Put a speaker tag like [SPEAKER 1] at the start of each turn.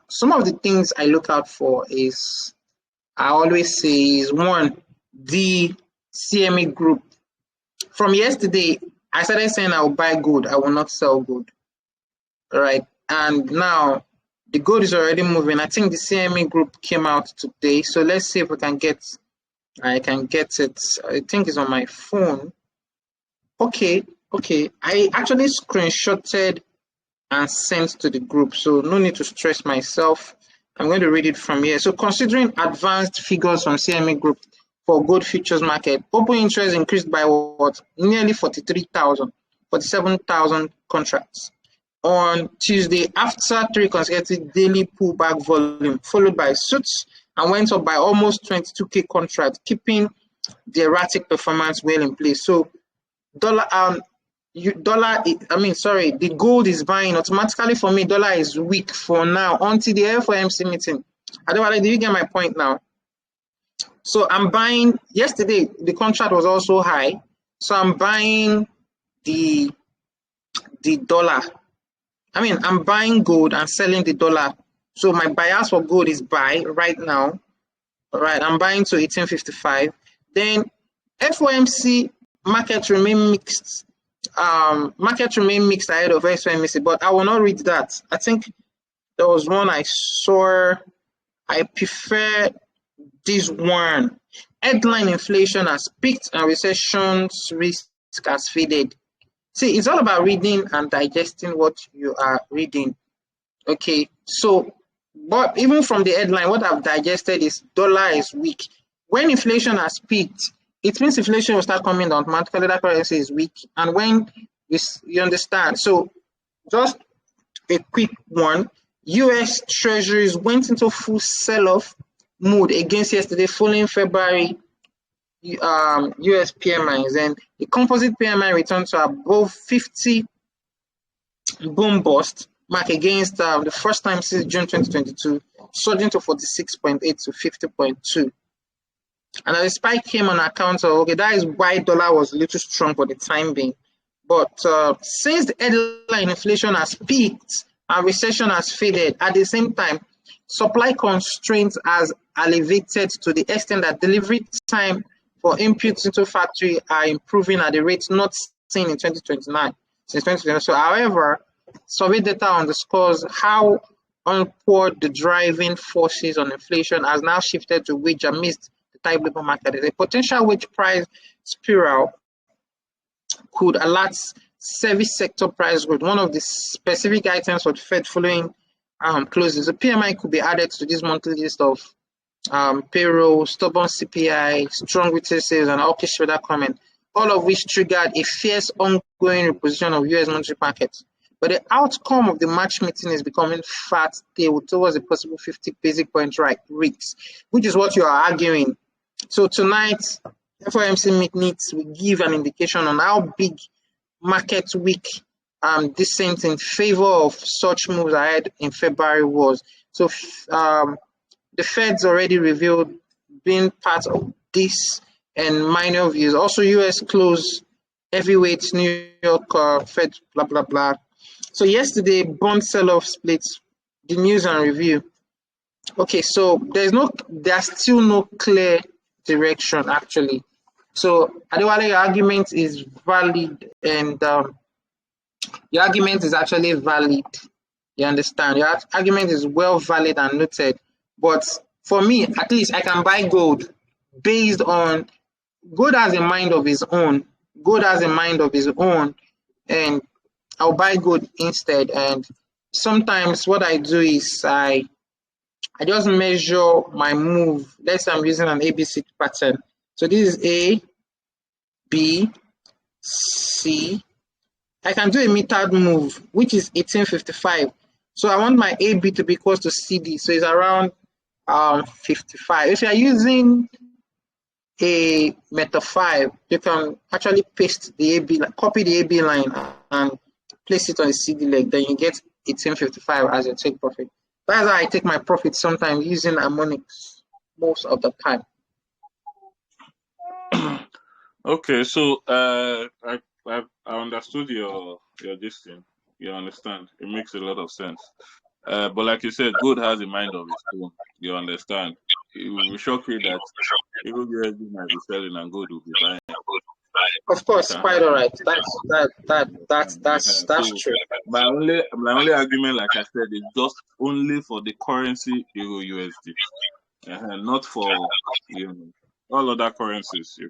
[SPEAKER 1] some of the things I look out for is, I always say, is one, the CME group. From yesterday, I started saying I will buy gold, I will not sell gold. All right. And now the gold is already moving. I think the CME group came out today. So let's see if I can get it. I think it's on my phone. Okay. I actually screenshotted and sent to the group. So no need to stress myself. I'm going to read it from here. So considering advanced figures from CME group for gold futures market, open interest increased by what? Nearly 47,000 contracts on Tuesday after 3 consecutive daily pullback volume, followed by suits, and went up by almost 22K contracts, keeping the erratic performance well in place. So the gold is buying automatically. For me, dollar is weak for now until the FOMC meeting. Otherwise, do you get my point now? So I'm buying. Yesterday the contract was also high, so I'm buying the dollar. I'm buying gold and selling the dollar. So my bias for gold is buy right now. All right, I'm buying to 1855. Then FOMC market remain mixed. Market remain mixed ahead of FOMC, but I will not read that. I think there was one I saw. I prefer this one. Headline inflation has peaked and recession's risk has faded. See, it's all about reading and digesting what you are reading. Okay, so, but even from the headline, what I've digested is dollar is weak. When inflation has peaked, it means inflation will start coming down automatically. That currency is weak. And when you understand, so just a quick one, US Treasuries went into full sell-off mood against yesterday following February US PMIs, and the composite PMI returned to above 50 boom bust mark against the first time since June 2022, surging to 46.8 to 50.2. And the spike came on account of, that is why dollar was a little strong for the time being. But since the headline inflation has peaked and recession has faded, at the same time, supply constraints has elevated to the extent that delivery time for inputs into factory are improving at a rate not seen in 2029. Since 2020. So, however, survey data underscores how upward the driving forces on inflation has now shifted to wage amidst the tight labor market. A potential wage price spiral could alert service sector price growth. One of the specific items for the Fed following closes. The PMI could be added to this monthly list of payroll, stubborn CPI, strong retail sales, and hawkish federal comment, all of which triggered a fierce ongoing reposition of US monetary markets. But the outcome of the March meeting is becoming fat tail towards a possible 50 basic point risks, which is what you are arguing. So tonight, FOMC meets will give an indication on how big market week descent in favor of such moves ahead in February was. So the Fed's already revealed being part of this and minor views. Also, US close heavyweights, New York Fed, blah, blah, blah. So yesterday, bond sell-off splits, the news and review. Okay, so there's still no clear direction actually. So Adewale, your argument is valid, and your argument is actually valid. You understand? Your argument is well valid and noted. But for me, at least I can buy gold based on gold has a mind of its own. Gold has a mind of its own, and I'll buy gold instead. And sometimes what I do is I just measure my move. Let's say I'm using an ABC pattern. So this is A, B, C. I can do a metered move, which is 1855. So I want my AB to be equal to CD. So it's around 55. If you're using a meta 5, you can actually paste the AB, copy the AB line and place it on the CD leg. Then you get 1855 as your take profit. That's how I take my profit sometimes using harmonics most of the time.
[SPEAKER 2] Okay, so I understood your this thing. You understand? It makes a lot of sense. But like you said, gold has a mind of its own. You understand? It will shock you that even USD might be selling and gold will be buying.
[SPEAKER 1] Of course,
[SPEAKER 2] Can
[SPEAKER 1] quite all
[SPEAKER 2] happen.
[SPEAKER 1] right. That's
[SPEAKER 2] So
[SPEAKER 1] true.
[SPEAKER 2] my only argument, like I said, is just only for the currency Euro USD, not for all other currencies. You